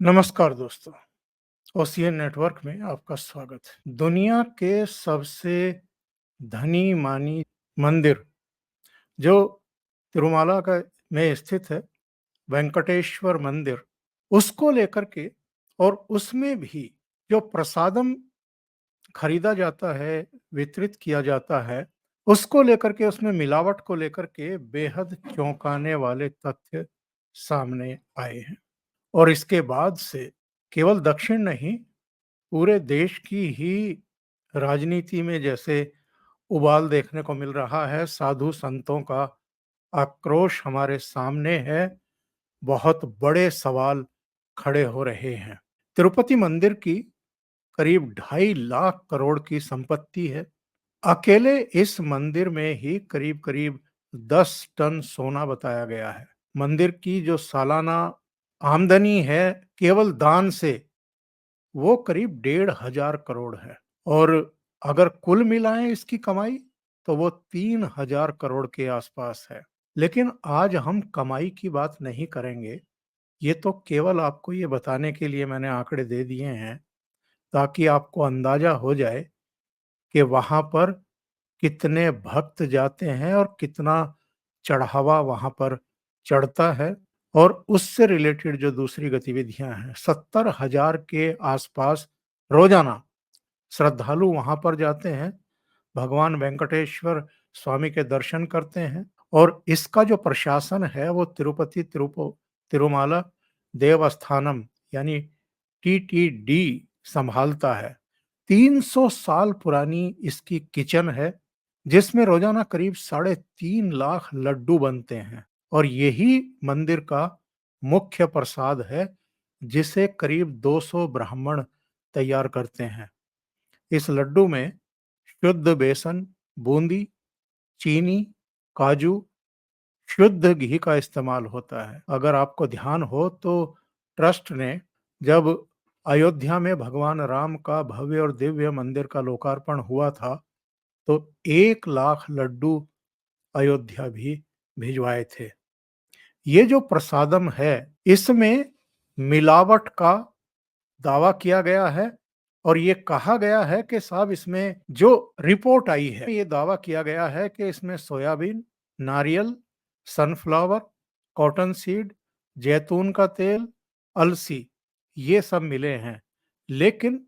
नमस्कार दोस्तों, ocean network में आपका स्वागत है। दुनिया के सबसे धनी-मानी मंदिर जो तिरुमाला का में स्थित है, वेंकटेश्वर मंदिर, उसको लेकर के और उसमें भी जो प्रसादम खरीदा जाता है, वितरित किया जाता है, उसको लेकर के उसमें मिलावट को लेकर के बेहद चौंकाने वाले तथ्य सामने आए हैं। और इसके बाद से केवल दक्षिण नहीं, पूरे देश की ही राजनीति में जैसे उबाल देखने को मिल रहा है, साधु संतों का आक्रोश हमारे सामने है, बहुत बड़े सवाल खड़े हो रहे हैं। तिरुपति मंदिर की करीब 2.5 लाख करोड़ की संपत्ति है। अकेले इस मंदिर में ही करीब-करीब 10 टन सोना बताया गया है। मंदिर की जो सालाना आमदनी है केवल दान से, वो करीब 1,500 करोड़ है और अगर कुल मिलाएं इसकी कमाई तो वो 3,000 करोड़ के आसपास है। लेकिन आज हम कमाई की बात नहीं करेंगे। ये तो केवल आपको ये बताने के लिए मैंने आंकड़े दे दिए हैं ताकि आपको अंदाजा हो जाए कि वहां पर कितने भक्त जाते हैं और कितना चढ़ावा वहां पर चढ़ता है और उससे रिलेटेड जो दूसरी गतिविधियां हैं। 70,000 के आसपास रोजाना श्रद्धालु वहां पर जाते हैं, भगवान वेंकटेश्वर स्वामी के दर्शन करते हैं और इसका जो प्रशासन है वो तिरुमाला देवस्थानम यानी टीटीडी संभालता है। 300 साल पुरानी इसकी किचन है जिसमें रोजाना करीब 3.5 लाख लड्डू बनते हैं और यही मंदिर का मुख्य प्रसाद है जिसे करीब 200 ब्राह्मण तैयार करते हैं। इस लड्डू में शुद्ध बेसन, बूंदी, चीनी, काजू, शुद्ध घी का इस्तेमाल होता है। अगर आपको ध्यान हो तो ट्रस्ट ने जब अयोध्या में भगवान राम का भव्य और दिव्य मंदिर का लोकार्पण हुआ था तो 1 लाख लड्डू अयोध्या भी भिजवाए थे। ये जो प्रसादम है इसमें मिलावट का दावा किया गया है और ये कहा गया है कि साहब इसमें जो रिपोर्ट आई है ये दावा किया गया है कि इसमें सोयाबीन, नारियल, सनफ्लावर, कॉटन सीड, जैतून का तेल, अलसी ये सब मिले हैं। लेकिन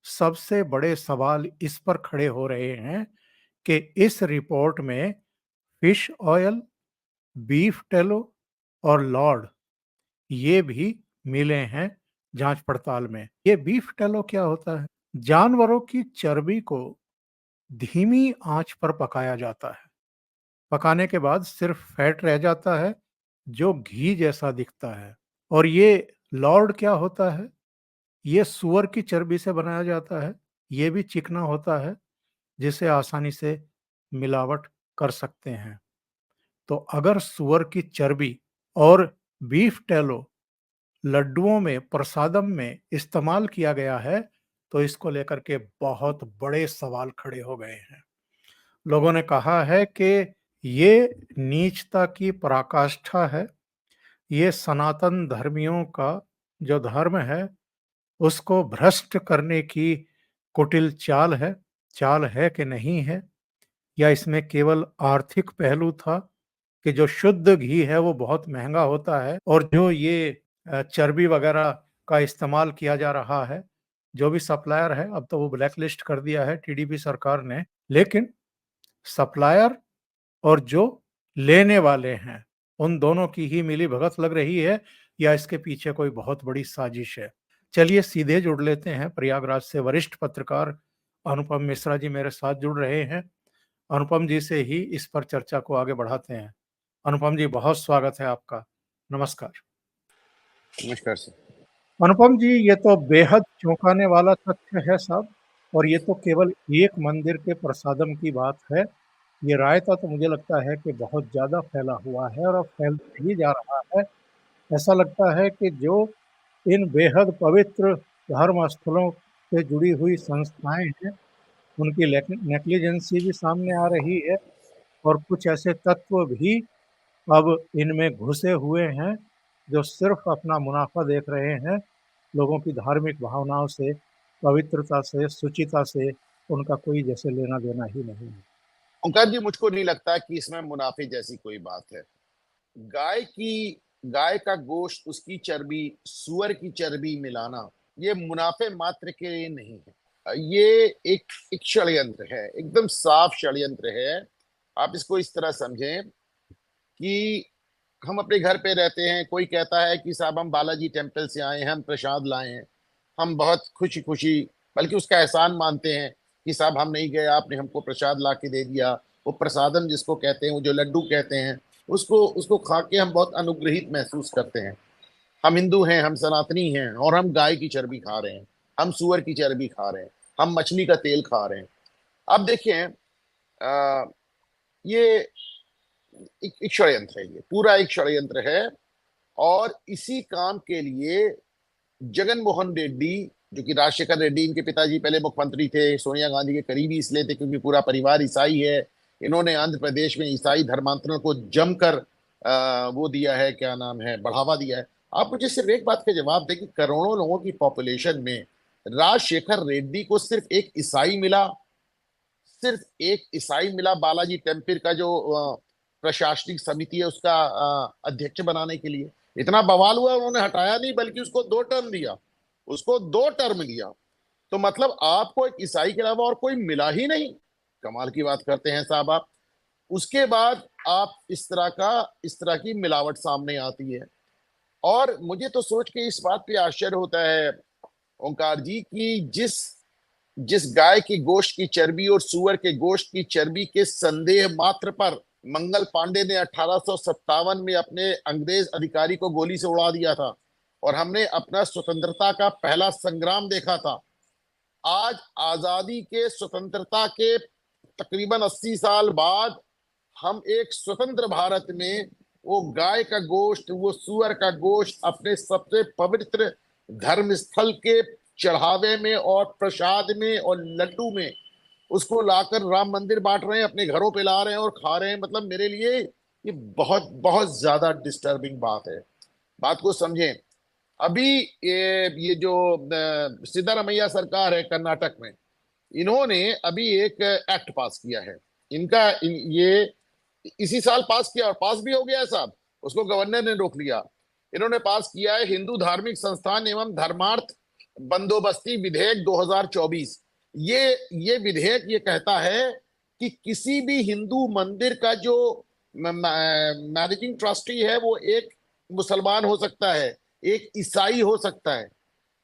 सबसे बड़े सवाल इस पर खड़े हो रहे हैं कि इस रिपोर्ट में फिश ऑयल, बीफ टेलो और लॉर्ड ये भी मिले हैं जांच पड़ताल में। ये बीफ टेलो क्या होता है? जानवरों की चर्बी को धीमी आंच पर पकाया जाता है। पकाने के बाद सिर्फ फैट रह जाता है जो घी जैसा दिखता है। और ये लॉर्ड क्या होता है? ये सूअर की चर्बी से बनाया जाता है। ये भी चिकना होता है जिसे आसानी से मिलावट कर सकते हैं। तो अगर सूअर की चर्बी और बीफ टेलो लड्डुओं में, प्रसादम में इस्तेमाल किया गया है, तो इसको लेकर के बहुत बड़े सवाल खड़े हो गए हैं। लोगों ने कहा है कि ये नीचता की पराकाष्ठा है, ये सनातन धर्मियों का जो धर्म है, उसको भ्रष्ट करने की कुटिल चाल है कि नहीं है? या इसमें केवल आर्थिक पहलू था कि जो शुद्ध घी है वो बहुत महँगा होता है और जो ये चर्बी वगैरह का इस्तेमाल किया जा रहा है, जो भी सप्लायर है अब तो वो ब्लैक लिस्ट कर दिया है टीडीपी सरकार ने। लेकिन सप्लायर और जो लेने वाले हैं, उन दोनों की ही मिलीभगत लग रही है या इसके पीछे कोई बहुत बड़ी साजिश है? चलिए सीधे जुड़ लेते हैं, प्रयागराज से वरिष्ठ पत्रकार अनुपम मिश्रा जी मेरे साथ जुड़ रहे हैं। अनुपम जी से ही इस पर चर्चा को आगे बढ़ाते हैं। अनुपम जी बहुत स्वागत है आपका। नमस्कार। नमस्कार सर। अनुपम जी ये तो बेहद चौंकाने वाला तथ्य है साहब और ये तो केवल एक मंदिर के प्रसादम की बात है। ये रायता तो मुझे लगता है कि बहुत ज़्यादा फैला हुआ है और अब फैलता ही जा रहा है। ऐसा लगता है कि जो इन बेहद पवित्र धर्म स्थलों से जुड़ी हुई संस्थाएँ हैं, उनकी नेग्लिजेंसी भी सामने आ रही है और कुछ ऐसे तत्व भी अब इनमें घुसे हुए हैं जो सिर्फ अपना मुनाफा देख रहे हैं लोगों की धार्मिक भावनाओं से, पवित्रता से, शुचिता से उनका कोई जैसे लेना देना ही नहीं है। ओंकार जी, मुझको नहीं लगता कि इसमें मुनाफे जैसी कोई बात है। गाय की गाय का गोश्त, उसकी चर्बी, सुअर की चर्बी मिलाना, ये मुनाफे मात्र के लिए नहीं है। ये एक षड्यंत्र है, एकदम साफ षड्यंत्र है। आप इसको इस तरह समझें कि हम अपने घर पे रहते हैं, कोई कहता है कि साहब हम बालाजी टेम्पल से आए हैं, हम प्रसाद लाए हैं। हम बहुत खुशी खुशी, बल्कि उसका एहसान मानते हैं कि साहब हम नहीं गए, आपने हमको प्रसाद ला के दे दिया। वो प्रसादम जिसको कहते हैं, वो जो लड्डू कहते हैं, उसको उसको खा के हम बहुत अनुग्रहित महसूस करते हैं। हम हिंदू हैं, हम सनातनी हैं, और हम गाय की चर्बी खा रहे हैं, हम सुअर की चर्बी खा रहे हैं, हम मछली का तेल खा रहे हैं। अब देखिए, ये एक षड्यंत्र है, ये पूरा एक षड्यंत्र है। और इसी काम के लिए जगन मोहन रेड्डी, जो कि राजशेखर रेड्डी, इनके पिताजी पहले मुख्यमंत्री थे, सोनिया गांधी के करीबी इसलिए थे क्योंकि पूरा परिवार ईसाई है। इन्होंने आंध्र प्रदेश में ईसाई धर्मांतरण को जमकर वो दिया है, क्या नाम है, बढ़ावा दिया है। आप मुझे सिर्फ एक बात का जवाब दें कि करोड़ों लोगों की पॉपुलेशन में राजशेखर रेड्डी को सिर्फ एक ईसाई मिला, सिर्फ एक ईसाई मिला बालाजी टेम्पिर का जो प्रशासनिक समिति है उसका अध्यक्ष बनाने के लिए। इतना बवाल हुआ, उन्होंने हटाया नहीं, बल्कि उसको 2 टर्म दिया, उसको 2 टर्म दिया। तो मतलब आपको एक ईसाई के अलावा और कोई मिला ही नहीं। कमाल की बात करते हैं साहब आप। उसके बाद आप इस तरह की मिलावट सामने आती है। और मुझे तो सोच के इस बात पे आश्चर्य होता है ओंकार जी की जिस जिस गाय की गोश्त की चर्बी और सुअर के गोश्त की चर्बी के संदेह मात्र पर मंगल पांडे ने 1857 में अपने अंग्रेज अधिकारी को गोली से उड़ा दिया था, और हमने अपना स्वतंत्रता का पहला संग्राम देखा था। आज आजादी के, स्वतंत्रता के तकरीबन 80 साल बाद हम एक स्वतंत्र भारत में वो गाय का गोश्त, वो सुअर का गोश्त अपने सबसे पवित्र धर्म स्थल के चढ़ावे में और प्रसाद में और लड्डू में उसको लाकर राम मंदिर बांट रहे हैं, अपने घरों पे ला रहे हैं और खा रहे हैं। मतलब मेरे लिए ये बहुत बहुत ज्यादा डिस्टर्बिंग बात है। बात को समझें। अभी ये जो सिद्धारमैया सरकार है कर्नाटक में, इन्होंने अभी एक एक्ट पास किया है। ये इसी साल पास किया, और पास भी हो गया है साहब, उसको गवर्नर ने रोक लिया। इन्होंने पास किया है हिंदू धार्मिक संस्थान एवं धर्मार्थ बंदोबस्ती विधेयक 2024। ये विधेयक ये कहता है कि किसी भी हिंदू मंदिर का जो मैनेजिंग ट्रस्टी है वो एक मुसलमान हो सकता है, एक ईसाई हो सकता है।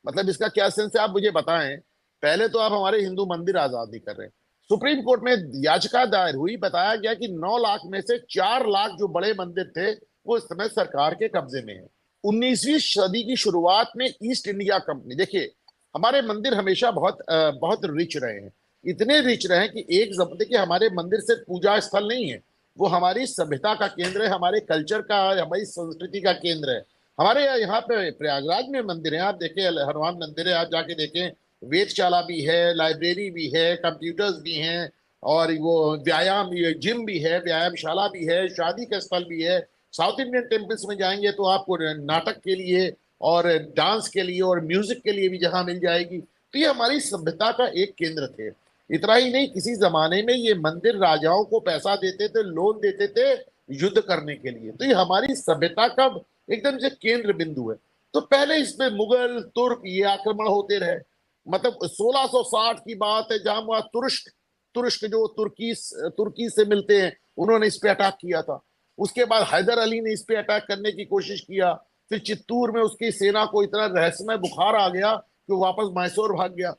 मतलब इसका क्या सेंस है आप मुझे बताएं। पहले तो आप हमारे हिंदू मंदिर आजाद नहीं कर रहे। सुप्रीम कोर्ट में याचिका दायर हुई, बताया गया कि 9 लाख में से 4 लाख जो बड़े मंदिर थे वो इस समय सरकार के कब्जे में है। 19वीं सदी की शुरुआत में ईस्ट इंडिया कंपनी, देखिए हमारे मंदिर हमेशा बहुत रिच रहे हैं। इतने रिच रहे हैं कि एक देखिए हमारे मंदिर सिर्फ पूजा स्थल नहीं है, वो हमारी सभ्यता का केंद्र है, हमारे कल्चर का, हमारी संस्कृति का केंद्र है। हमारे यहाँ पे प्रयागराज में मंदिर है, आप देखें हनुमान मंदिर है, आप जाके देखें। वेदशाला भी है, लाइब्रेरी भी है, कंप्यूटर्स भी हैं, और वो व्यायाम जिम भी है, व्यायामशाला भी है, शादी का स्थल भी है। साउथ इंडियन टेम्पल्स में जाएंगे तो आपको नाटक के लिए और डांस के लिए और म्यूजिक के लिए भी जगह मिल जाएगी। तो ये हमारी सभ्यता का एक केंद्र थे। इतना ही नहीं, किसी जमाने में ये मंदिर राजाओं को पैसा देते थे, लोन देते थे युद्ध करने के लिए। तो ये हमारी सभ्यता का एकदम से केंद्र बिंदु है। तो पहले इसमें मुगल, तुर्क ये आक्रमण होते रहे। मतलब 1660 की बात है, जहां वहां तुर्क तुर्क जो तुर्की से मिलते हैं, उन्होंने इस पे अटैक किया था। उसके बाद हैदर अली ने इस पे अटैक करने की कोशिश किया। फिर चित्तूर में उसकी सेना को इतना रहस्यमय बुखार आ गया कि वो वापस मैसूर भाग गया।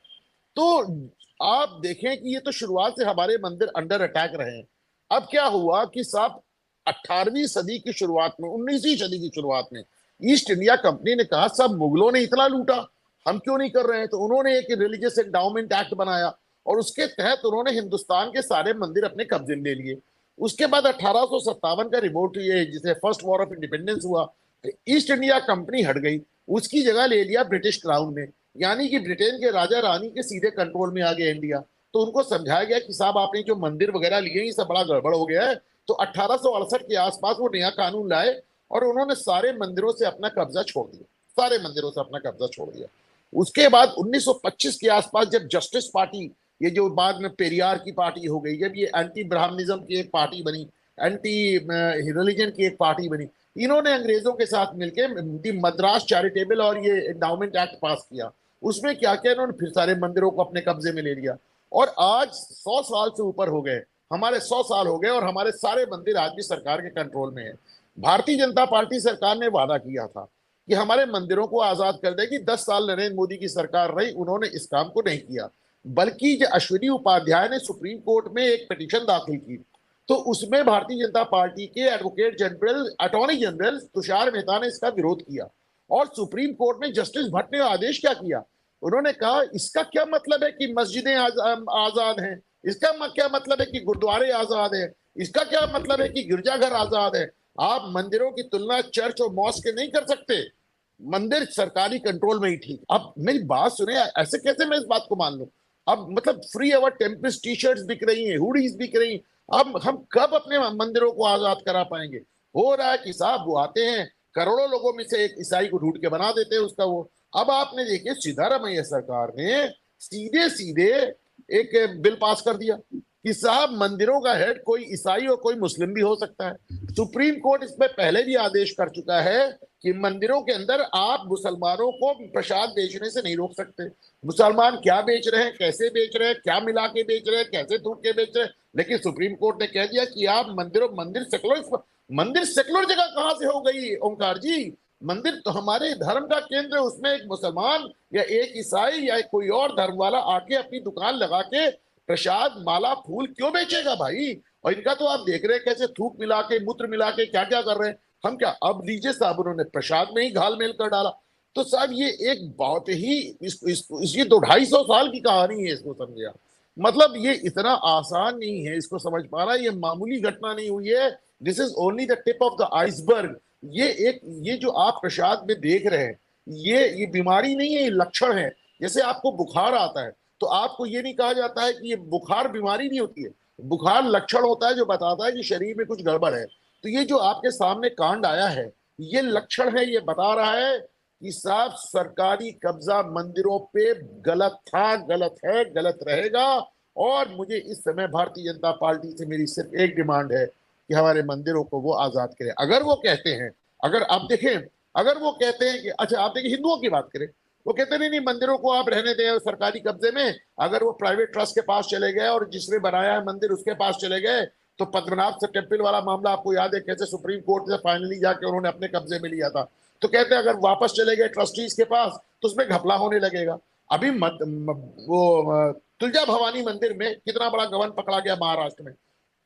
तो आप देखें कि ये तो शुरुआत से हमारे मंदिर अंडर अटैक रहे हैं। अब क्या हुआ कि साहब 18वीं सदी की शुरुआत में, 19वीं सदी की शुरुआत में ईस्ट इंडिया कंपनी ने कहा सब मुगलों ने इतना लूटा, हम क्यों नहीं कर रहे हैं। तो उन्होंने एक रिलीजियस एंडाउमेंट एक्ट बनाया, और उसके तहत उन्होंने हिंदुस्तान के सारे मंदिर अपने कब्जे में ले लिए। उसके बाद 1857 का रिवोल्ट, ये जिसे फर्स्ट वॉर ऑफ इंडिपेंडेंस हुआ, तो ईस्ट इंडिया कंपनी हट गई, उसकी जगह ले लिया ब्रिटिश क्राउन ने। यानी कि ब्रिटेन के राजा रानी के सीधे कंट्रोल में आ गया इंडिया। तो उनको समझाया गया कि साहब आपने जो मंदिर वगैरह लिए ये सब बड़ा गड़बड़ हो गया है। तो 1868 के आसपास वो नया कानून लाए और उन्होंने सारे मंदिरों से अपना कब्जा छोड़ दिया, सारे मंदिरों से अपना कब्जा छोड़ दिया। उसके बाद 1925 के आसपास जब जस्टिस पार्टी, ये जो बाद में पेरियार की पार्टी हो गई, जब ये एंटी ब्राह्मणिज्म की एक पार्टी बनी, एंटी रिलीजन की एक पार्टी बनी, इन्होंने अंग्रेजों के साथ मिलकर दी मद्रास चैरिटेबल और ये एंडाउमेंट एक्ट पास किया। उसमें क्या किया इन्होंने, फिर सारे मंदिरों को अपने कब्जे में ले लिया। और आज 100 साल से ऊपर हो गए, हमारे 100 साल हो गए और हमारे सारे मंदिर आज भी सरकार के कंट्रोल में है। भारतीय जनता पार्टी सरकार ने वादा किया था कि हमारे मंदिरों को आजाद कर देगी। 10 साल नरेंद्र मोदी की सरकार रही, उन्होंने इस काम को नहीं किया, बल्कि जो अश्विनी उपाध्याय ने सुप्रीम कोर्ट में एक पिटीशन दाखिल की, तो उसमें भारतीय जनता पार्टी के advocate general, attorney general Tushar Mehta ने इसका विरोध किया। और सुप्रीम कोर्ट में जस्टिस भट्ट ने आदेश क्या किया, उन्होंने कहा इसका क्या मतलब है कि मस्जिदें आजाद हैं, इसका क्या मतलब है कि गुरुद्वारे आजाद है, इसका क्या मतलब है कि गिरजाघर आजाद है। आप मंदिरों की तुलना चर्च और मॉस्क के नहीं कर सकते। मंदिर सरकारी कंट्रोल में ही ठीक। अब मेरी बात सुने, ऐसे कैसे मैं इस बात को मान लूं? अब मतलब फ्री अवर टेम्पल्स टी शर्ट्स बिक रही हैं, हुडीज बिक रही हैं। अब हम कब अपने मंदिरों को आजाद करा पाएंगे? हो रहा है कि साहब वो आते हैं, करोड़ों लोगों में से एक ईसाई को ढूंढ के बना देते हैं उसका वो। अब आपने देखिए सिद्धारमैया सरकार ने सीधे सीधे एक बिल पास कर दिया कि साहब मंदिरों का हेड कोई ईसाई और कोई मुस्लिम भी हो सकता है। सुप्रीम कोर्ट इसमें पहले भी आदेश कर चुका है कि मंदिरों के अंदर आप मुसलमानों को प्रसाद बेचने से नहीं रोक सकते। मुसलमान क्या बेच रहे हैं, कैसे बेच रहे हैं, क्या मिला के बेच रहे हैं, कैसे थूक के बेच रहे हैं, लेकिन सुप्रीम कोर्ट ने कह दिया कि आप मंदिर सेकुलर जगह कहां से हो गई ओंकार जी? मंदिर तो हमारे धर्म का केंद्र है, उसमें एक मुसलमान या एक ईसाई या कोई और धर्म वाला आके अपनी दुकान लगा के प्रसाद माला फूल क्यों बेचेगा भाई? और इनका तो आप देख रहे हैं कैसे थूक मिला के, मूत्र मिला के क्या क्या कर रहे हैं। हम क्या अब लीजिए साहब, उन्होंने प्रसाद में ही घाल मेल कर डाला। तो साहब ये एक बहुत ही ये 250 साल की कहानी है, इसको समझिए। मतलब ये इतना आसान नहीं है इसको समझ पाना, ये मामूली घटना नहीं हुई है। This is only the tip of the iceberg. ये जो आप प्रसाद में देख रहे हैं, ये बीमारी नहीं है, ये लक्षण है। जैसे आपको बुखार आता है तो आपको ये नहीं कहा जाता है कि ये बुखार बीमारी नहीं होती है, बुखार लक्षण होता है जो बताता है कि शरीर में कुछ गड़बड़ है। तो ये जो आपके सामने कांड आया है, ये लक्षण है, ये बता रहा है कि साहब सरकारी कब्जा मंदिरों पे गलत था, गलत है, गलत रहेगा। और मुझे इस समय भारतीय जनता पार्टी से मेरी सिर्फ एक डिमांड है कि हमारे मंदिरों को वो आजाद करें। अगर वो कहते हैं, अगर आप देखें, अगर वो कहते हैं कि अच्छा आप देखिए हिंदुओं की बात करें, वो कहते नहीं नहीं मंदिरों को आप रहने दें सरकारी कब्जे में। अगर वो प्राइवेट ट्रस्ट के पास चले गए और जिसने बनाया है मंदिर उसके पास चले गए, तो पद्मनाभ टेम्पल वाला मामला आपको याद है कैसे सुप्रीम कोर्ट से फाइनली जाके उन्होंने अपने कब्जे में लिया था। तो कहते हैं अगर वापस चले गए ट्रस्टीज के पास तो उसमें घपला होने लगेगा। अभी तुलजा भवानी मंदिर में कितना बड़ा गबन पकड़ा गया महाराष्ट्र में।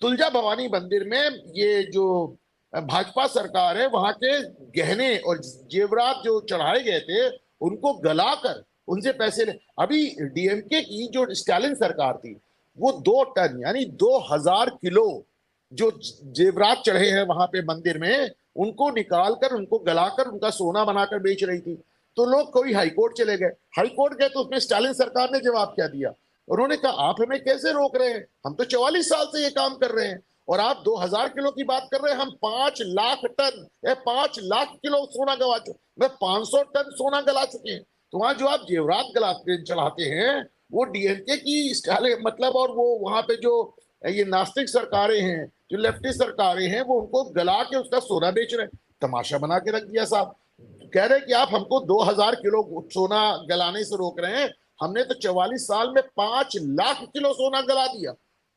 तुलजा भवानी मंदिर में ये जो भाजपा सरकार है, वहां के गहने और जेवरात जो चढ़ाए गए थे उनको गलाकर उनसे पैसे ले। अभी डीएमके की जो स्टालिन सरकार थी, वो 2 टन यानी 2000 किलो जो जेवरात चढ़े हैं वहां पे मंदिर में, उनको निकालकर उनको गलाकर उनका सोना बनाकर बेच रही थी। तो लोग कोई हाईकोर्ट चले गए, हाईकोर्ट गए तो उसमें स्टालिन सरकार ने जवाब क्या दिया, उन्होंने कहा आप हमें कैसे रोक रहे हैं, हम तो 44 साल से ये काम कर रहे हैं और आप 2000 किलो की बात कर रहे हैं, हम 5 लाख टन या 5 लाख किलो सोना गवा चुके, मैं 500 टन सोना गला चुके हैं। तो वहां जो आप जेवरात गलाते चढ़ाते हैं वो डीएमके की स्टाइल मतलब, और वो वहां पे जो ये नास्तिक सरकारें हैं, जो लेफ्टिस्ट सरकारें हैं, वो उनको गला के उसका सोना बेच रहे हैं। तमाशा बना के रख दिया साहब। कह रहे कि आप हमको 2000 किलो सोना गलाने से रोक रहे हैं, हमने तो 44 साल में 5 लाख किलो सोना गला दिया।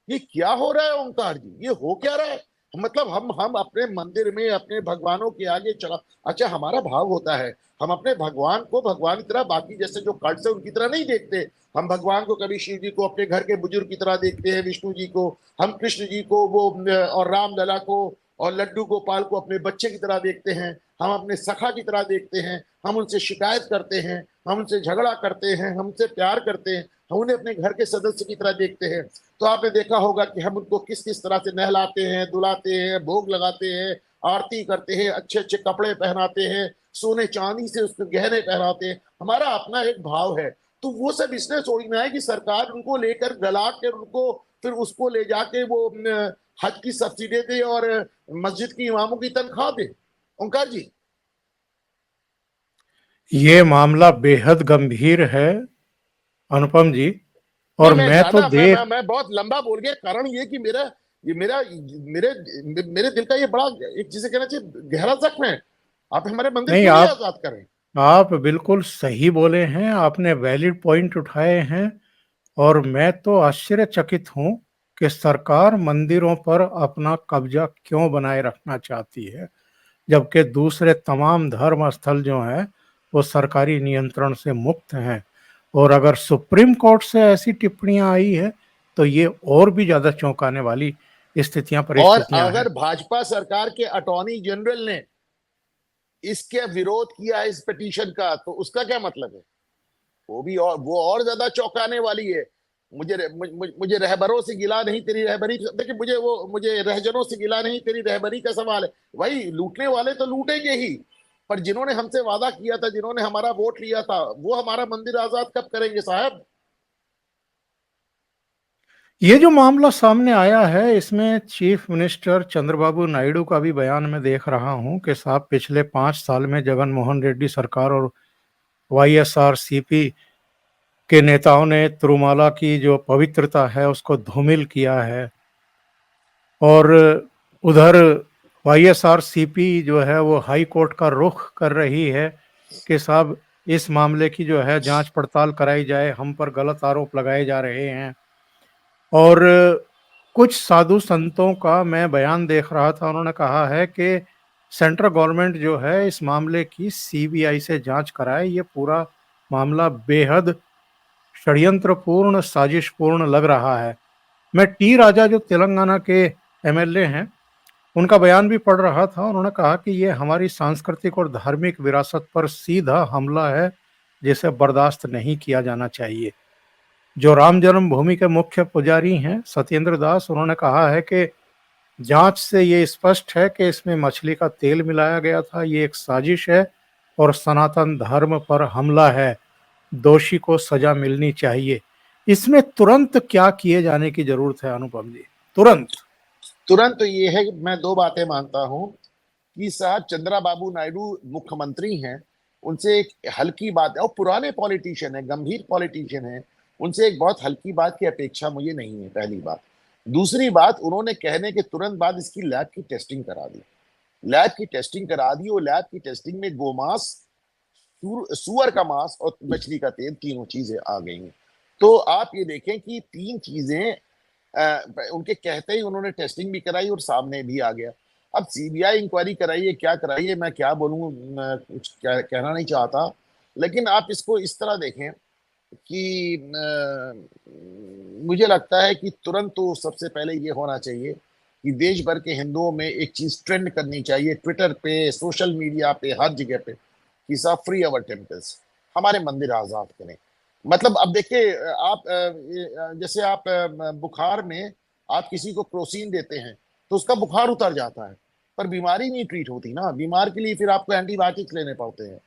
ये क्या हो रहा है ओंकार जी, ये हो क्या रहा है? मतलब हम अपने मंदिर में अपने भगवानों के आगे चला, अच्छा हमारा भाव होता है हम अपने भगवान को भगवान की तरह, बाकी जैसे जो कल्ट है उनकी तरह नहीं देखते। हम भगवान को कभी शिव जी को अपने घर के बुजुर्ग की तरह देखते हैं, विष्णु जी को, हम कृष्ण जी को वो और राम लला को और लड्डू गोपाल को अपने बच्चे की तरह देखते हैं, हम अपने सखा की तरह देखते हैं, हम उनसे शिकायत करते हैं, हम उनसे झगड़ा करते हैं, हमसे प्यार करते हैं, हम उन्हें अपने घर के सदस्य की तरह देखते हैं। तो आपने देखा होगा कि हम उनको किस किस तरह से नहलाते हैं, दुलाते हैं, भोग लगाते हैं, आरती करते हैं, अच्छे अच्छे कपड़े पहनाते हैं, सोने चांदी से उसको गहने पहनाते हैं। हमारा अपना एक भाव है। तो वो सब इसलिए सोचना है कि सरकार उनको लेकर गला कर उनको फिर उसको ले जाके वो हज की सब्सिडी दे और मस्जिद की इमामों की तनख्वाह दे। ओंकार जी। ये मामला बेहद गंभीर है अनुपम जी। नहीं, और मैं मैं तो ज्यादा देख मैं बहुत लंबा बोल गया। कारण ये कि मेरा मेरे मेरे दिल का ये बड़ा, एक जिसे कहना चाहिए, गहरा जख्म है। आप हमारे मंदिर नहीं, क्यों नहीं आप आजाद करें? आप बिल्कुल सही बोले हैं, आपने वैलिड पॉइंट उठाए हैं। और मैं तो आश्चर्यचकित हूं कि सरकार मंदिरों पर अपना कब्जा क्यों बनाए रखना चाहती है, जबकि दूसरे तमाम धर्म स्थल जो हैं वो सरकारी नियंत्रण से मुक्त हैं। और अगर सुप्रीम कोर्ट से ऐसी टिप्पणियां आई है तो ये और भी ज्यादा चौंकाने वाली स्थितियां और परिस्थितियां हैं। अगर भाजपा सरकार के अटॉर्नी जनरल ने इसके विरोध किया है, इस पिटीशन का, तो उसका क्या मतलब है? वो और ज्यादा चौंकाने वाली है। मुझे रहबरों से गिला नहीं तेरी रहबरी, देखिए, मुझे रहजनों से गिला नहीं तेरी रहबरी का सवाल है। भाई, लूटने वाले तो लूटेंगे ही, पर जिन्होंने हमसे वादा किया था, जिन्होंने हमारा वोट लिया था, वो हमारा मंदिर आजाद कब करेंगे साहब? ये जो मामला सामने आया है इसमें चीफ मिनिस्टर चंद्रबाबू नायडू का भी बयान मैं देख रहा हूं कि साहब पिछले 5 साल में जगन मोहन रेड्डी सरकार और वाईएसआरसीपी के नेताओं ने तिरुमाला की जो पवित्रता है उसको धूमिल किया है। और उधर वाईएसआरसीपी जो है वो हाई कोर्ट का रुख कर रही है कि साहब इस मामले की जो है जांच पड़ताल कराई जाए, हम पर गलत आरोप लगाए जा रहे हैं। और कुछ साधु संतों का मैं बयान देख रहा था, उन्होंने कहा है कि सेंट्रल गवर्नमेंट जो है इस मामले की सीबीआई से जांच कराए, ये पूरा मामला बेहद षड्यंत्रपूर्ण साजिशपूर्ण लग रहा है। मैं टी राजा जो तेलंगाना के एमएलए हैं उनका बयान भी पढ़ रहा था, उन्होंने कहा कि ये हमारी सांस्कृतिक और धार्मिक विरासत पर सीधा हमला है जिसे बर्दाश्त नहीं किया जाना चाहिए। जो राम जन्मभूमि के मुख्य पुजारी हैं सत्येंद्र दास, उन्होंने कहा है कि जांच से ये स्पष्ट है कि इसमें मछली का तेल मिलाया गया था, ये एक साजिश है और सनातन धर्म पर हमला है। दोषी को सजा मिलनी चाहिए। इसमें तुरंत क्या किए जाने की जरूरत है अनुपम जी? तुरंत। तुरंत तो ये है कि मैं दो बातें मानता हूं कि साहब चंद्रा बाबू नायडू मुख्यमंत्री हैं, उनसे एक हल्की बात है, और पुराने पॉलिटिशियन है, गंभीर पॉलिटिशियन है, उनसे एक बहुत हल्की बात की अपेक्षा मुझे नहीं है, पहली बात। दूसरी बात, उन्होंने कहने के तुरंत बाद इसकी लैब की टेस्टिंग करा दी। लैब की टेस्टिंग करा दी, और लैब की टेस्टिंग में गोमांस, सुअर का मांस और मछली का तेल, तीनों चीजें आ गई हैं। तो आप ये देखें कि तीन चीजें उनके कहते ही उन्होंने टेस्टिंग भी कराई और सामने भी आ गया। अब सीबीआई इंक्वायरी कराइए, क्या कराइए, मैं क्या बोलूं, मैं कुछ कहना नहीं चाहता। लेकिन आप इसको इस तरह देखें कि मुझे लगता है कि तुरंत तो सबसे पहले ये होना चाहिए कि देश भर के हिंदुओं में एक चीज ट्रेंड करनी चाहिए, ट्विटर पे, सोशल मीडिया पे, हर जगह पे, कि साहब फ्री अवर टेम्पल्स, हमारे मंदिर आजाद करें। मतलब अब देखिए, आप जैसे आप बुखार में आप किसी को क्रोसिन देते हैं तो उसका बुखार उतर जाता है, पर बीमारी नहीं ट्रीट होती ना, बीमार के लिए फिर आपको एंटीबायोटिक्स लेने पड़ते हैं।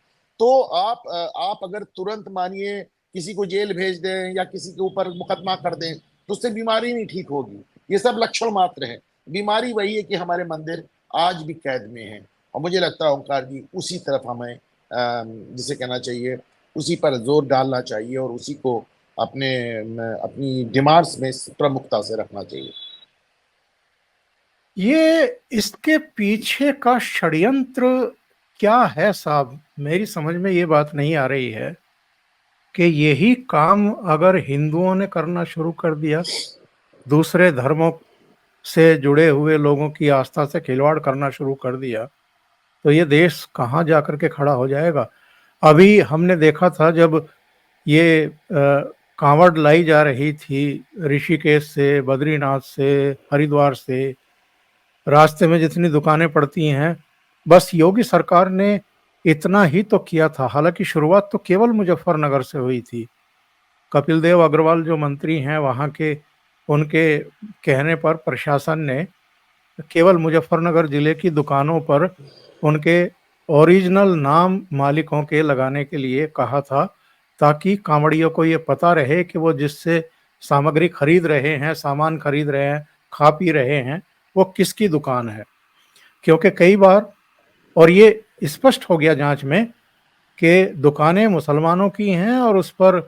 तो आप अगर तुरंत मानिए किसी को जेल भेज दें या किसी के ऊपर मुकदमा कर दें, तो उससे बीमारी नहीं ठीक होगी। ये सब लक्षण मात्र है। बीमारी वही है कि हमारे मंदिर आज भी कैद में हैं। और मुझे लगता है ओंकार जी, उसी तरफ हमें जिसे कहना चाहिए, उसी पर जोर डालना चाहिए और उसी को अपनी डिमांड्स में प्रमुखता से रखना चाहिए। ये इसके पीछे का षड्यंत्र क्या है साहब? मेरी समझ में ये बात नहीं आ रही है कि यही काम अगर हिंदुओं ने करना शुरू कर दिया, दूसरे धर्मों से जुड़े हुए लोगों की आस्था से खिलवाड़ करना शुरू कर दिया, तो ये देश कहाँ जाकर के खड़ा हो जाएगा? अभी हमने देखा था जब ये कांवड़ लाई जा रही थी ऋषिकेश से, बद्रीनाथ से, हरिद्वार से, रास्ते में जितनी दुकानें पड़ती हैं, बस योगी सरकार ने इतना ही तो किया था। हालांकि शुरुआत तो केवल मुजफ्फरनगर से हुई थी। कपिल देव अग्रवाल जो मंत्री हैं वहाँ के, उनके कहने पर प्रशासन ने केवल मुजफ्फरनगर जिले की दुकानों पर उनके ओरिजिनल नाम मालिकों के लगाने के लिए कहा था, ताकि कांवड़ियों को ये पता रहे कि वो जिससे सामग्री खरीद रहे हैं, सामान खरीद रहे हैं, खा पी रहे हैं, वो किसकी दुकान है। क्योंकि कई बार, और ये स्पष्ट हो गया जांच में, कि दुकानें मुसलमानों की हैं और उस पर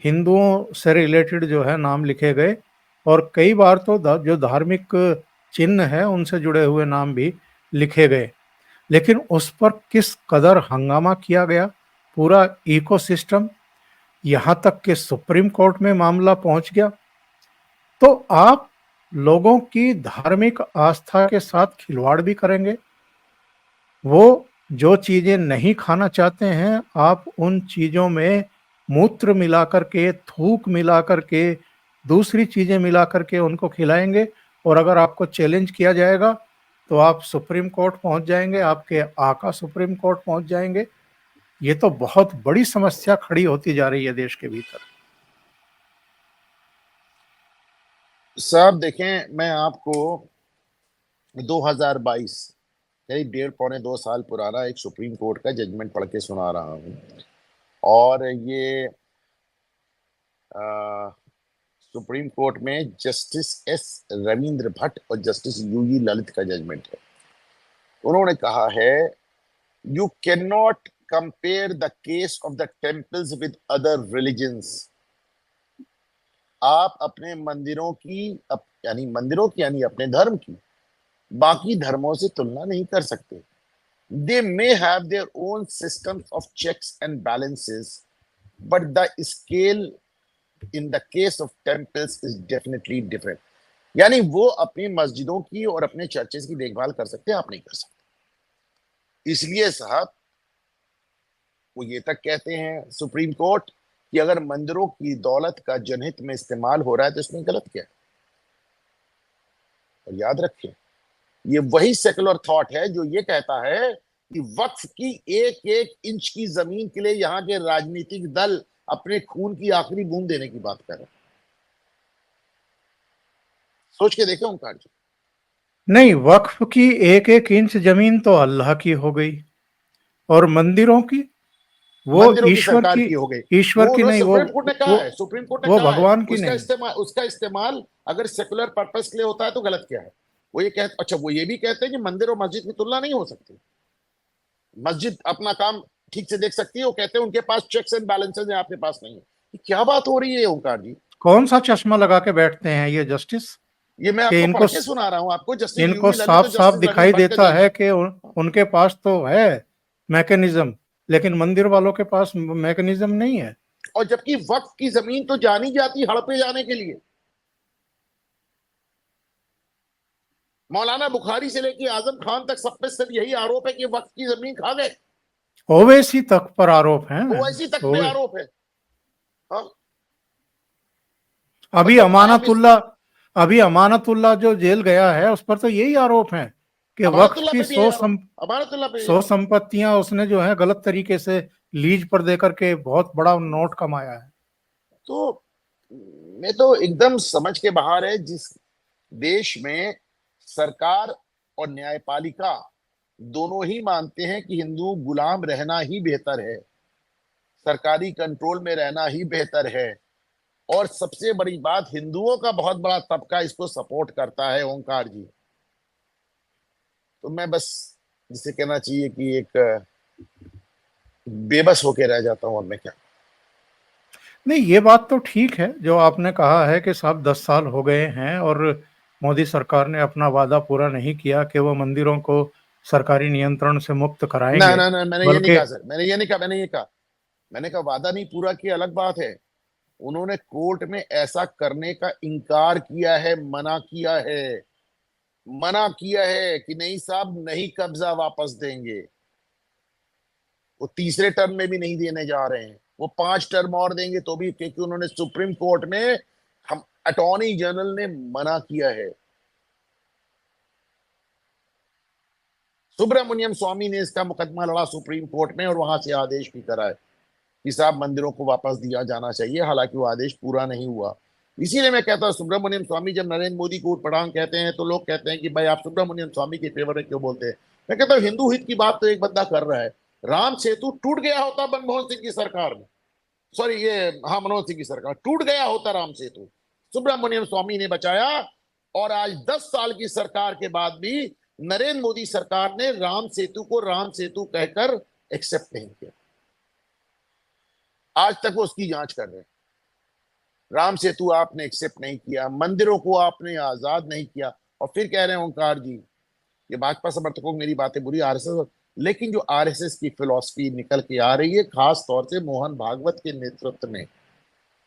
हिंदुओं से रिलेटेड जो है नाम लिखे गए, और कई बार तो जो धार्मिक चिन्ह है उनसे जुड़े हुए नाम भी लिखे गए। लेकिन उस पर किस कदर हंगामा किया गया, पूरा इकोसिस्टम, यहाँ तक कि सुप्रीम कोर्ट में मामला पहुंच गया। तो आप लोगों की धार्मिक आस्था के साथ खिलवाड़ भी करेंगे। वो जो चीजें नहीं खाना चाहते हैं, आप उन चीजों में मूत्र मिला करके, थूक मिला करके, दूसरी चीजें मिला करके उनको खिलाएंगे। और अगर आपको चैलेंज किया जाएगा तो आप सुप्रीम कोर्ट पहुंच जाएंगे, आपके आका सुप्रीम कोर्ट पहुंच जाएंगे। ये तो बहुत बड़ी समस्या खड़ी होती जा रही है देश के भीतर। साहब देखें, मैं आपको 2022 करीब 1.5 पौने 2 साल पुराना एक सुप्रीम कोर्ट का जजमेंट पढ़ के सुना रहा हूं। और ये सुप्रीम कोर्ट में जस्टिस एस रविंद्र भट्ट और जस्टिस यूजी ललित का जजमेंट है। उन्होंने कहा है, you can not compare the case of the temples with other religions. आप अपने मंदिरों की यानी अपने धर्म की बाकी धर्मों से तुलना नहीं कर सकते। They may have their own system of checks and balances, but the scale in the case of temples is definitely different. यानी वो अपनी मस्जिदों की और अपने चर्चेस की देखभाल कर सकते हैं, आप नहीं कर सकते। इसलिए साहब वो ये तक कहते हैं सुप्रीम कोर्ट कि अगर मंदिरों की दौलत का जनहित में इस्तेमाल हो रहा है तो इसमें गलत क्या है। और याद रखें, ये वही सेकुलर थॉट है जो ये कहता है कि वक्फ की एक एक इंच की जमीन के लिए यहां के राजनीतिक दल अपने खून की आखिरी बूंद देने की बात कर रहे हैं। सोच के देखें ओंकार जी। नहीं, वक्फ की एक एक इंच जमीन तो अल्लाह की हो गई, और मंदिरों की, वो मंदिरों की ईश्वर सरकार की, की हो गई। ईश्वर की नहीं, सुप्रीम कोर्ट ने कहा वो है, सुप्रीम कोर्ट ने वो कहा है भगवान की नहीं। उसका इस्तेमाल अगर सेकुलर पर्पस के लिए होता है तो गलत क्या है। वो ये कहते, अच्छा वो ये भी कहते हैं कि मंदिर और मस्जिद की तुलना नहीं हो सकती। मस्जिद अपना काम ठीक से देख सकती है, वो कहते हैं उनके पास चेक्स एंड बैलेंसेस है, आपके पास नहीं है। ये क्या बात हो रही है ओंकार जी। कौन सा चश्मा लगा के बैठते हैं ये जस्टिस, ये मैं कि आपको पढ़ इनको के सुना रहा हूं, आपको जस्टिस इनको यूयू ललित साफ और साफ जस्टिस दिखाई रविंद्र भट्ट का देता है जजमेंट। कि उनके पास तो है मैकेनिज्म, लेकिन मंदिर वालों के पास मैकेनिज्म नहीं है। और जबकि वक्फ की जमीन तो जानी जाती हड़पे जाने के लिए। मौलाना बुखारी से लेकर आजम खान तक सब पे सिर्फ यही आरोप है कि वक्फ की जमीन खा गए। ओवैसी तक पर आरोप है। ओवैसी तक पे ओवे आरोप है। हाँ? अभी मतलब आप इस अमानतुल्ला अभी अमानतुल्ला जो जेल गया है, उस पर तो यही आरोप है कि वक्फ अमानतुल्लाह की पे भी यही आरोप, अमानतुल्लाह पे यही सौ आरोप। संपत्तियां उसने जो है गलत तरीके से लीज पर देकर के बहुत बड़ा नोट कमाया है। तो मैं तो एकदम समझ के बाहर है, जिस देश में सरकार और न्यायपालिका दोनों ही मानते हैं कि हिंदू गुलाम रहना ही बेहतर है, सरकारी कंट्रोल में रहना ही बेहतर है, और सबसे बड़ी बात हिंदुओं का बहुत बड़ा तबका इसको सपोर्ट करता है ओंकार जी। तो मैं बस जिसे कहना चाहिए कि एक बेबस होके रह जाता हूं, और मैं क्या। नहीं, ये बात तो ठीक है जो आपने कहा है कि साहब 10 साल हो गए हैं और मोदी सरकार ने अपना वादा पूरा नहीं किया कि वो मंदिरों को सरकारी नियंत्रण से मुक्त ना कराएंगे। ना ना, मैंने ये नहीं बल्कि कहा सर, मैंने ये नहीं कहा, मैंने कहा वादा नहीं पूरा किया अलग बात है। उन्होंने कोर्ट में ऐसा करने का इनकार किया है, मना किया है कि नहीं साहब, नहीं कब्जा वापस देंगे। वो तीसरे टर्म में भी नहीं देने जा रहे हैं, वो 5 टर्म और देंगे तो भी, क्योंकि उन्होंने सुप्रीम कोर्ट में, हम अटॉर्नी जनरल ने मना किया है। सुब्रमण्यम स्वामी ने इसका मुकदमा लड़ा सुप्रीम कोर्ट में और वहां से आदेश भी कराए कि साहब मंदिरों को वापस दिया जाना चाहिए, हालांकि वो आदेश पूरा नहीं हुआ। इसीलिए मैं कहता हूं, सुब्रमण्यम स्वामी जब नरेंद्र मोदी को पढ़ान कहते हैं तो लोग कहते हैं कि भाई आप सुब्रमण्यम स्वामी के फेवर में क्यों बोलते हैं। मैं कहता हूं हिंदू हित की बात तो एक बंदा कर रहा है। राम सेतु टूट गया होता मनमोहन सिंह की सरकार में, सॉरी ये, हाँ मनमोहन सिंह की सरकार, टूट गया होता राम सेतु, सुब्रमण्यम स्वामी ने बचाया। और आज 10 साल की सरकार के बाद भी नरेंद्र मोदी सरकार ने राम सेतु को राम सेतु कहकर एक्सेप्ट नहीं किया। आज तक वो उसकी जांच कर रहे हैं। राम सेतु आपने एक्सेप्ट नहीं किया, मंदिरों को आपने आजाद नहीं किया, और फिर कह रहे हैं ओंकार जी, ये भाजपा समर्थकों की मेरी बातें बुरी, आरएसएस, लेकिन जो आरएसएस की फिलॉसफी निकल के आ रही है, खास तौर से मोहन भागवत के नेतृत्व में,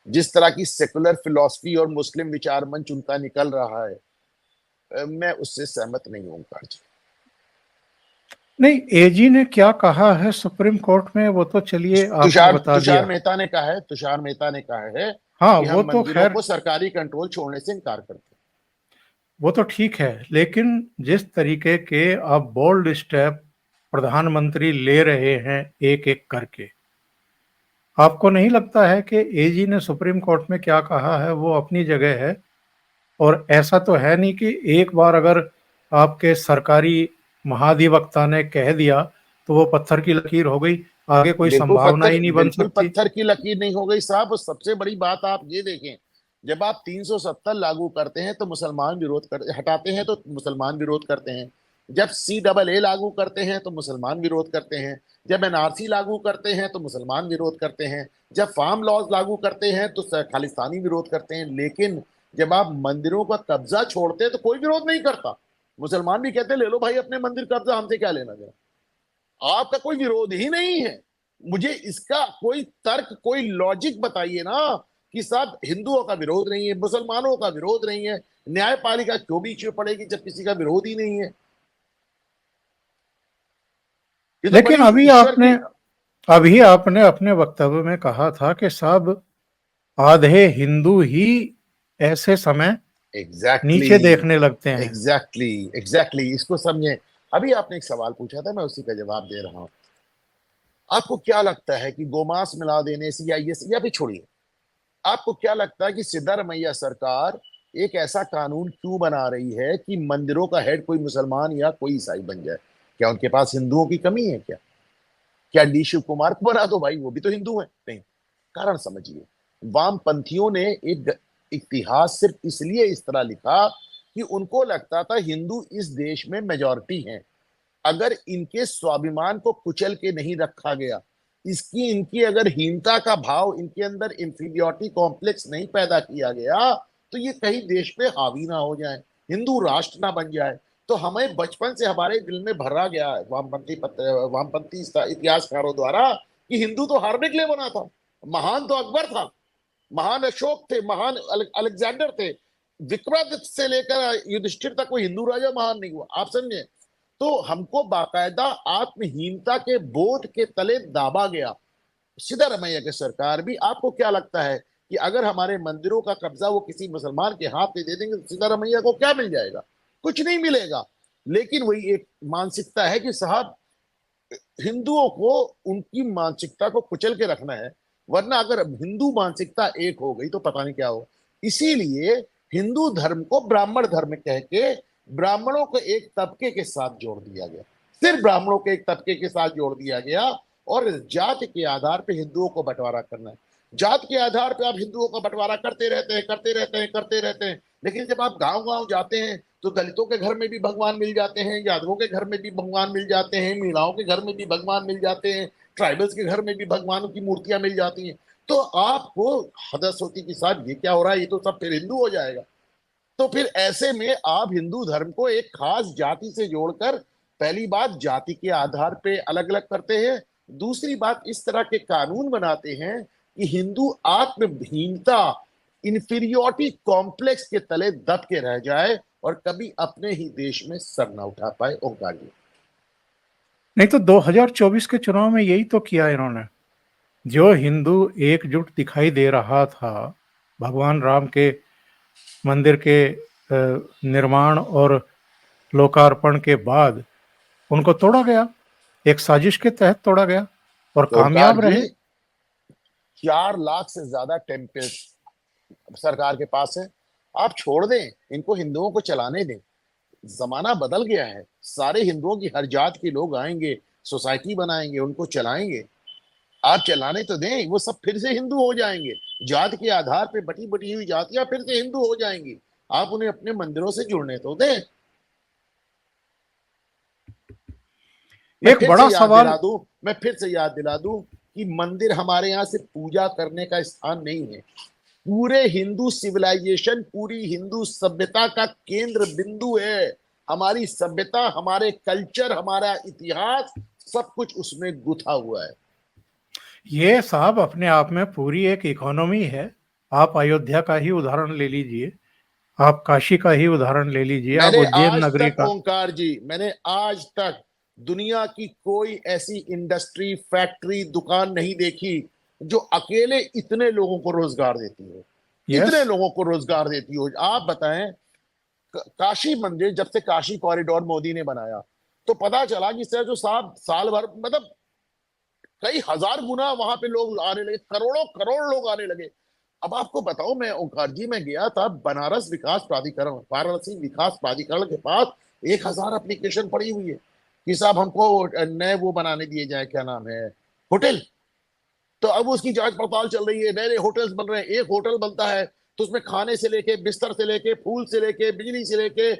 जिस तरह की सेकुलर फिलॉसफी और मुस्लिम विचार मंच उनका निकल रहा है, मैं उससे सहमत नहीं हूं ओंकार जी। नहीं, एजी ने क्या कहा है सुप्रीम कोर्ट में वो तो चलिए आपने तुषार बता तुषार दिया। मेहता ने कहा है, तुषार मेहता ने कहा है हाँ, कि वो हम तो मंदिरों खैर, को सरकारी कंट्रोल छोड़ने से इनकार करते हैं। वो तो ठीक है, लेकिन जिस तरीके के अब बोल्ड स्टेप प्रधानमंत्री ले रहे हैं एक एक करके, आपको नहीं लगता है कि एजी ने सुप्रीम कोर्ट में क्या कहा है वो अपनी जगह है? और ऐसा तो है नहीं कि एक बार अगर आपके सरकारी महाधिवक्ता ने कह दिया तो वो पत्थर की लकीर हो गई, आगे कोई संभावना ही नहीं बन बिल्कुल सकती। पत्थर की लकीर नहीं हो गई साहब। और सबसे बड़ी बात आप ये देखें, जब आप 370 लागू करते हैं तो मुसलमान विरोध कर, हटाते हैं तो मुसलमान विरोध करते हैं। जब CAA लागू करते हैं तो मुसलमान विरोध करते हैं। जब NRC लागू करते हैं तो मुसलमान विरोध करते हैं। जब फार्म लॉज लागू करते हैं तो खालिस्तानी विरोध करते हैं। लेकिन जब आप मंदिरों का कब्जा छोड़ते हैं तो कोई विरोध नहीं करता। मुसलमान भी कहते हैं ले लो भाई अपने मंदिर कब्जा, हमसे क्या लेना देना। आपका कोई विरोध ही नहीं है। मुझे इसका कोई तर्क, कोई लॉजिक बताइए ना, कि साहब हिंदुओं का विरोध नहीं है, मुसलमानों का विरोध नहीं है, न्यायपालिका क्यों बीच में पड़ेगी जब किसी का विरोध ही नहीं है। ये तो लेकिन बड़ी ईश्वर की। अभी आपने अपने वक्तव्य में कहा था कि साहब आधे हिंदू ही ऐसे समय एग्जैक्टली नीचे देखने लगते हैं। एग्जैक्टली एग्जैक्टली इसको समझे। अभी आपने एक सवाल पूछा था, मैं उसी का जवाब दे रहा हूं। आपको क्या लगता है कि गोमांस मिला देने से, या ये, या भी छोड़िए, आपको क्या लगता है कि सिद्धारमैया सरकार एक ऐसा कानून क्यों बना रही है कि मंदिरों का हेड कोई मुसलमान या कोई ईसाई बन जाए? क्या उनके पास हिंदुओं की कमी है क्या? क्या डी शिव कुमार को बना दो भाई, वो भी तो हिंदू है? नहीं। कारण समझिए, वामपंथियों ने एक इतिहास सिर्फ इसलिए इस तरह लिखा कि उनको लगता था हिंदू इस देश में मेजॉरिटी हैं। अगर इनके स्वाभिमान को कुचल के नहीं रखा गया, इसकी इनकी अगर हीनता का भाव, इनके अंदर इंफीरियोरिटी कॉम्प्लेक्स नहीं पैदा किया गया, तो ये कहीं देश पे हावी ना हो जाए, हिंदू राष्ट्र ना बन जाए। तो हमें बचपन से हमारे दिल में भरा गया है वामपंथी इतिहासकारों द्वारा कि हिंदू तो हारने के लिए बना था। महान तो अकबर था, महान अशोक थे, महान अलेक्जेंडर थे, विक्रमादित्य से लेकर युधिष्ठिर तक कोई हिंदू राजा महान नहीं हुआ। आप समझे? तो हमको बाकायदा आत्महीनता के बोध के तले दाबा गया। सिद्धारमैया की सरकार भी, आपको क्या लगता है कि अगर हमारे मंदिरों का कब्जा वो किसी मुसलमान के हाथ में दे देंगे तो सिद्धारमैया को क्या मिल जाएगा? कुछ नहीं मिलेगा। लेकिन वही एक मानसिकता है कि साहब हिंदुओं को उनकी मानसिकता को कुचल के रखना है, वरना अगर हिंदू मानसिकता एक हो गई तो पता नहीं क्या हो। इसीलिए हिंदू धर्म को ब्राह्मण धर्म कह के ब्राह्मणों को एक तबके के साथ जोड़ दिया गया, सिर्फ ब्राह्मणों के एक तबके के साथ जोड़ दिया गया। और जाति के आधार पर हिंदुओं को बंटवारा करना है। जात के आधार पर आप हिंदुओं का बंटवारा करते रहते हैं, करते रहते हैं, करते रहते हैं। लेकिन जब आप गांव गांव जाते हैं तो दलितों के घर में भी भगवान मिल जाते हैं, यादवों के घर में भी भगवान मिल जाते हैं, मीणाओं के घर में भी भगवान मिल जाते हैं, ट्राइबल्स के घर में भी भगवानों की मूर्तियां मिल जाती हैं। तो आपको हदस होती कि साहब ये क्या हो रहा है, ये तो सब फिर हिंदू हो जाएगा। तो फिर ऐसे में आप हिंदू धर्म को एक खास जाति से जोड़कर, पहली बात जाति के आधार पे अलग अलग करते हैं, दूसरी बात इस तरह के कानून बनाते हैं कि हिंदू आत्महीनता, इंफीरियोरिटी कॉम्प्लेक्स के तले दब के रह जाए और कभी अपने ही देश में सर ना उठा पाए। ओंकार जी। नहीं तो 2024 के चुनाव में यही तो किया इन्होंने। जो हिंदू एकजुट दिखाई दे रहा था भगवान राम के मंदिर के निर्माण और लोकार्पण के बाद, उनको तोड़ा गया, एक साजिश के तहत तोड़ा गया और तो ओंकार कामयाब जी, रहे। 4 लाख से ज्यादा टेम्पल सरकार के पास है। आप छोड़ दें, इनको हिंदुओं को चलाने दें। जमाना बदल गया है, सारे हिंदुओं की हर जात के लोग आएंगे, सोसाइटी बनाएंगे, उनको चलाएंगे। आप चलाने तो दें, वो सब फिर से हिंदू हो जाएंगे। जात के आधार पे बटी बटी हुई जातियां फिर से हिंदू हो जाएंगी। आप उन्हें अपने मंदिरों से जुड़ने तो दें। मैं एक फिर से बड़ा याद सवाल। दिला दूं मैं फिर से याद दिला दूं कि मंदिर हमारे यहाँ से पूजा करने का स्थान नहीं है। पूरे हिंदू सिविलाइजेशन, पूरी हिंदू सभ्यता का केंद्र बिंदु है। हमारी सभ्यता, हमारे कल्चर, हमारा इतिहास, सब कुछ उसमें गुथा हुआ है। ये साहब अपने आप में पूरी एक इकोनॉमी है। आप अयोध्या का ही उदाहरण ले लीजिए, आप काशी का ही उदाहरण ले लीजिए, आप मैंने उज्जैन आज नगरी तक, का। ओंकार जी, मैंने आज तक दुनिया की कोई ऐसी इंडस्ट्री, फैक्ट्री, दुकान नहीं देखी जो अकेले इतने लोगों को रोजगार देती हो, यस। इतने लोगों को रोजगार देती हो। आप बताएं, काशी मंदिर जब से काशी कॉरिडोर मोदी ने बनाया, तो पता चला कि सर जो साहब साल भर, मतलब कई हजार गुना वहां पे लोग आने लगे, करोड़ों करोड़ लोग आने लगे। अब आपको बताऊं, मैं ओंकार जी, मैं गया था बनारस विकास प्राधिकरण, वाराणसी विकास प्राधिकरण के पास 1,000 एप्लीकेशन पड़ी हुई है कि साहब हमको नए वो बनाने दिए जाए, क्या नाम है, होटल। तो अब उसकी जांच पड़ताल चल रही है, नए नए होटल्स बन रहे हैं। एक होटल बनता है तो उसमें खाने से लेके, बिस्तर से लेके, फूल से लेके, बिजली से लेके,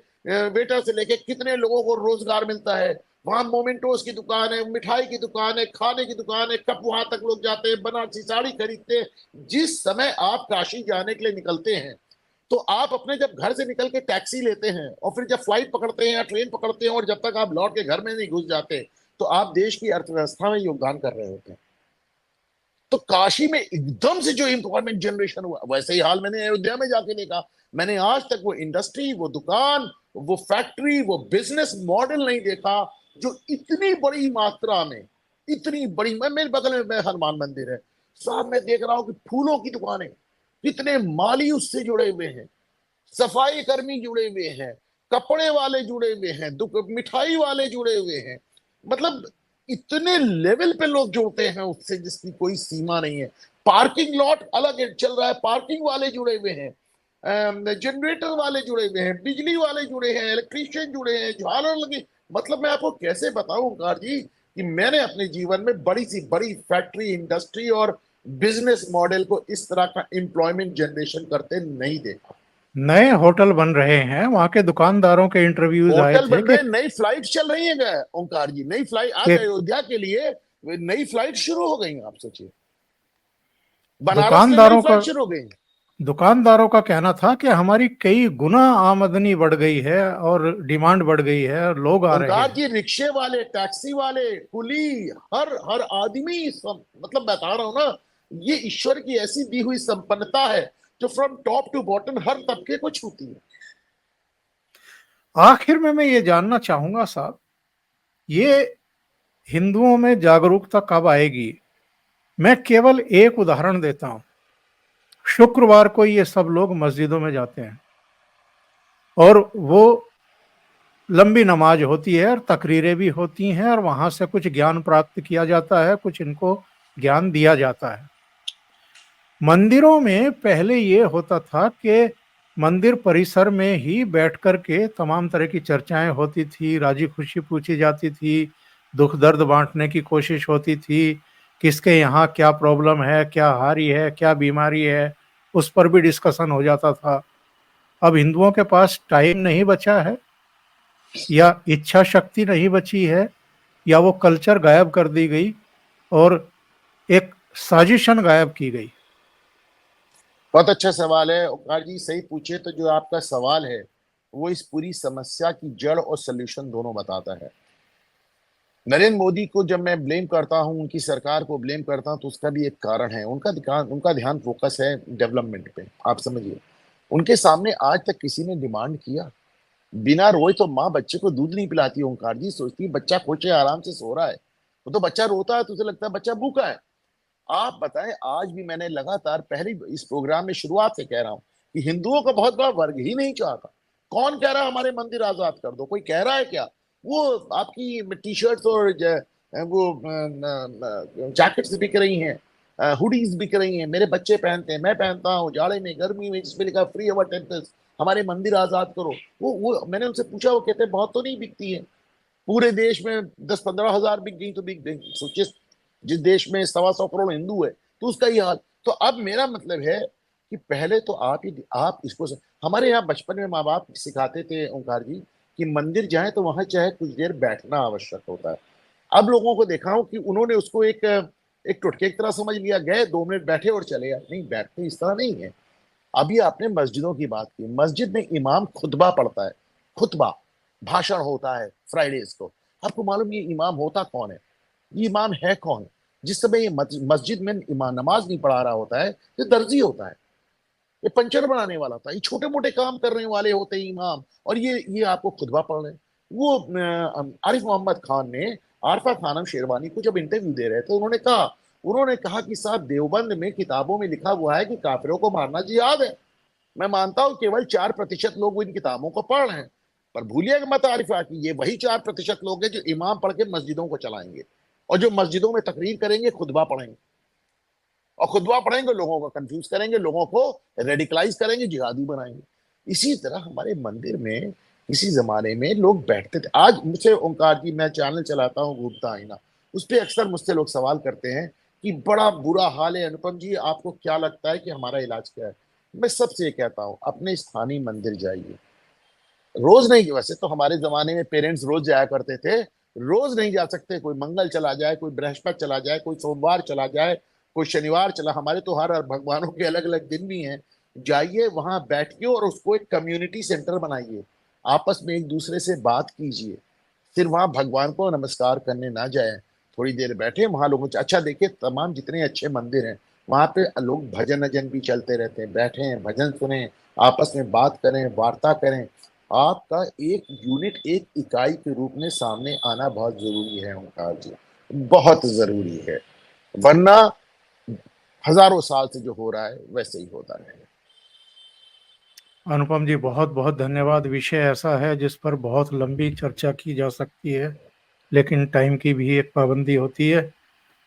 वेटर से लेके, कितने लोगों को रोजगार मिलता है। वहां मोमेंटोस की दुकान है, मिठाई की दुकान है, खाने की दुकान है, कब वहां तक लोग जाते हैं, बनारसी साड़ी खरीदते हैं। जिस समय आप काशी जाने के लिए निकलते हैं, तो आप अपने जब घर से निकल के टैक्सी लेते हैं और फिर जब फ्लाइट पकड़ते हैं या ट्रेन पकड़ते हैं, और जब तक आप लौट के घर में नहीं घुस जाते, तो आप देश की अर्थव्यवस्था में योगदान कर रहे होते हैं। तो काशी में एकदम से जो एम्प्लॉयमेंट जनरेशन हुआ, वैसे ही हाल मैंने अयोध्या में जाके देखा। मैंने आज तक वो इंडस्ट्री, वो दुकान, वो फैक्ट्री, वो बिजनेस मॉडल नहीं देखा जो इतनी बड़ी मात्रा में, इतनी बड़ी। मैं, मेरे बगल में हनुमान मंदिर है साहब, मैं देख रहा हूँ कि फूलों की दुकानें, कितने माली उससे जुड़े हुए हैं, सफाई कर्मी जुड़े हुए हैं, कपड़े वाले जुड़े हुए हैं, मिठाई वाले जुड़े हुए हैं। मतलब इतने लेवल पे लोग जुड़ते हैं उससे जिसकी कोई सीमा नहीं है। पार्किंग लॉट अलग चल रहा है, पार्किंग वाले जुड़े हुए हैं, जनरेटर वाले जुड़े हुए हैं, बिजली वाले जुड़े हैं, इलेक्ट्रीशियन जुड़े हैं, झालर लगे। मतलब मैं आपको कैसे बताऊं ओंकार जी कि मैंने अपने जीवन में बड़ी सी बड़ी फैक्ट्री, इंडस्ट्री और बिजनेस मॉडल को इस तरह का एम्प्लॉयमेंट जनरेशन करते नहीं देखा। नए होटल बन रहे हैं, वहां के दुकानदारों के इंटरव्यूज आए होटल थे बन रहे हैं, नई फ्लाइट चल रही है ओंकार जी, नई फ्लाइट आज कि अयोध्या के लिए नई फ्लाइट शुरू हो गई। आप सोचिए, बनारस के लिए नई दुकानदारों का फ्लाइट शुरू हो गई। दुकानदारों का कहना था कि हमारी कई गुना आमदनी बढ़ गई है और डिमांड बढ़ गई है और लोग आ रहे ओंकार हैं। जी, रिक्शे वाले, टैक्सी वाले, कुली, हर हर आदमी सब, मतलब बता रहा हूं ना, ये ईश्वर की ऐसी दी हुई संपन्नता है जो फ्रॉम टॉप टू बॉटम हर तबके को छूती है। आखिर में मैं ये जानना चाहूंगा साहब, ये हिंदुओं में जागरूकता कब आएगी? मैं केवल एक उदाहरण देता हूं। शुक्रवार को ये सब लोग मस्जिदों में जाते हैं और वो लंबी नमाज होती है और तकरीरें भी होती हैं और वहां से कुछ ज्ञान प्राप्त किया जाता है, कुछ इनको ज्ञान दिया जाता है। मंदिरों में पहले ये होता था कि मंदिर परिसर में ही बैठ कर के तमाम तरह की चर्चाएं होती थी, राजी खुशी पूछी जाती थी, दुख दर्द बांटने की कोशिश होती थी, किसके यहाँ क्या प्रॉब्लम है, क्या हारी है, क्या बीमारी है, उस पर भी डिस्कशन हो जाता था। अब हिंदुओं के पास टाइम नहीं बचा है, या इच्छा शक्ति नहीं बची है, या वो कल्चर गायब कर दी गई और एक साजिशन गायब की गई। बहुत अच्छा सवाल है ओंकार जी, सही पूछे तो जो आपका सवाल है वो इस पूरी समस्या की जड़ और सोल्यूशन दोनों बताता है। नरेंद्र मोदी को जब मैं ब्लेम करता हूं, उनकी सरकार को ब्लेम करता हूं, तो उसका भी एक कारण है। उनका ध्यान फोकस है डेवलपमेंट पे। आप समझिए, उनके सामने आज तक किसी ने डिमांड किया? बिना रोए तो माँ बच्चे को दूध नहीं पिलाती ओंकार जी, सोचती है बच्चा खोचे आराम से सो रहा है। वो तो बच्चा रोता है तो उसे लगता है बच्चा भूखा है। आप बताएं, आज भी मैंने लगातार पहले इस प्रोग्राम में शुरुआत से कह रहा हूं कि हिंदुओं का बहुत बड़ा वर्ग ही नहीं चाहता। कौन कह रहा है हमारे मंदिर आजाद कर दो? कोई कह रहा है क्या? वो आपकी टी शर्ट्स और वो जैकेट्स बिक रही हैं, हुडीज बिक रही हैं, मेरे बच्चे पहनते हैं, मैं पहनता हूँ जाड़े में, गर्मी में, जिसमें लिखा फ्री अवर टेम्पल्स, हमारे मंदिर आजाद करो। वो मैंने उनसे पूछा, वो कहते हैं बहुत तो नहीं बिकती है, पूरे देश में 10-15 हजार बिक गई तो बिक गई। सोचिए, जिस देश में 125 करोड़ हिंदू है तो उसका ही हाल। तो अब मेरा मतलब है कि पहले तो आप इसको हमारे यहाँ बचपन में माँ बाप सिखाते थे ओंकार जी कि मंदिर जाए तो वहां चाहे कुछ देर बैठना आवश्यक होता है। अब लोगों को देखा हूं कि उन्होंने उसको एक एक टुटके की तरह समझ लिया, गए 2 मिनट बैठे और चले आए। नहीं, बैठते इस तरह नहीं है। अभी आपने मस्जिदों की बात की, मस्जिद में इमाम खुतबा पढ़ता है, खुतबा भाषण होता है फ्राइडेज को। आपको मालूम ये इमाम होता कौन है? ये इमाम है कौन? जिस समय ये मस्जिद में इमाम नमाज नहीं पढ़ा रहा होता है, ये दर्जी होता है, ये पंचर बनाने वाला था, ये छोटे मोटे काम करने वाले होते हैं इमाम, और ये आपको खुतबा पढ़ रहे हैं। वो आरिफ मोहम्मद खान ने आरफा खानम शेरवानी को जब इंटरव्यू दे रहे थे, उन्होंने कहा कि साहब, देवबंद में किताबों में लिखा हुआ है कि काफिरों को मारना जिहाद है। मैं मानता हूं केवल 4% लोग इन किताबों को पढ़ रहे हैं, पर भूलिएगा मत आरिफा कि ये वही 4% लोग हैं जो इमाम पढ़ के मस्जिदों को चलाएंगे, और जो मस्जिदों में तकरीर करेंगे, खुतबा पढ़ेंगे, और खुतबा पढ़ेंगे, लोगों को कंफ्यूज करेंगे, लोगों को रेडिकलाइज करेंगे, जिहादी बनाएंगे। इसी तरह हमारे मंदिर में किसी जमाने में लोग बैठते थे। आज मुझसे ओंकार जी, मैं चैनल चलाता हूँ घूमता आईना, उस पर अक्सर मुझसे लोग सवाल करते हैं कि बड़ा बुरा हाल है अनुपम जी, आपको क्या लगता है कि हमारा इलाज क्या है? मैं सबसे ये कहता हूँ, अपने स्थानीय मंदिर जाइए। रोज नहीं, वैसे तो हमारे जमाने में पेरेंट्स रोज जाया करते थे, रोज नहीं जा सकते, कोई मंगल चला जाए, कोई बृहस्पति चला जाए, कोई सोमवार चला जाए, कोई शनिवार चला, हमारे तो हर भगवानों के अलग अलग दिन भी हैं। जाइए, वहां बैठिए और उसको एक कम्युनिटी सेंटर बनाइए, आपस में एक दूसरे से बात कीजिए। सिर्फ वहां भगवान को नमस्कार करने ना जाए, थोड़ी देर बैठे वहां लोगों से। अच्छा देखिए, तमाम जितने अच्छे मंदिर हैं वहां पे लोग भजन अजन भी चलते रहते हैं, बैठे हैं, भजन सुने, आपस में बात करें, वार्ता करें। आपका एक यूनिट, एक इकाई के रूप में सामने आना बहुत जरूरी है ओंकार जी, बहुत जरूरी है, वरना हजारों साल से जो हो रहा है वैसे ही होता रहेगा। अनुपम जी, बहुत बहुत धन्यवाद। विषय ऐसा है जिस पर बहुत लंबी चर्चा की जा सकती है, लेकिन टाइम की भी एक पाबंदी होती है।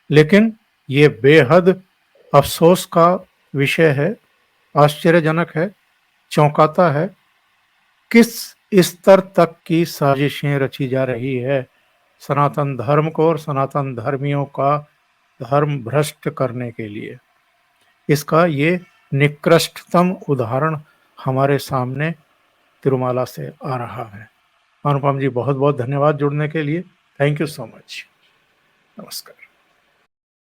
लेकिन ये बेहद अफसोस का विषय है, आश्चर्यजनक है, चौंकाता है। किस स्तर तक की साजिशें रची जा रही है सनातन धर्म को और सनातन धर्मियों का धर्म भ्रष्ट करने के लिए। इसका ये निकृष्टतम उदाहरण हमारे सामने तिरुमाला से आ रहा है। अनुपम जी, बहुत बहुत धन्यवाद जुड़ने के लिए। Thank you so much. नमस्कार।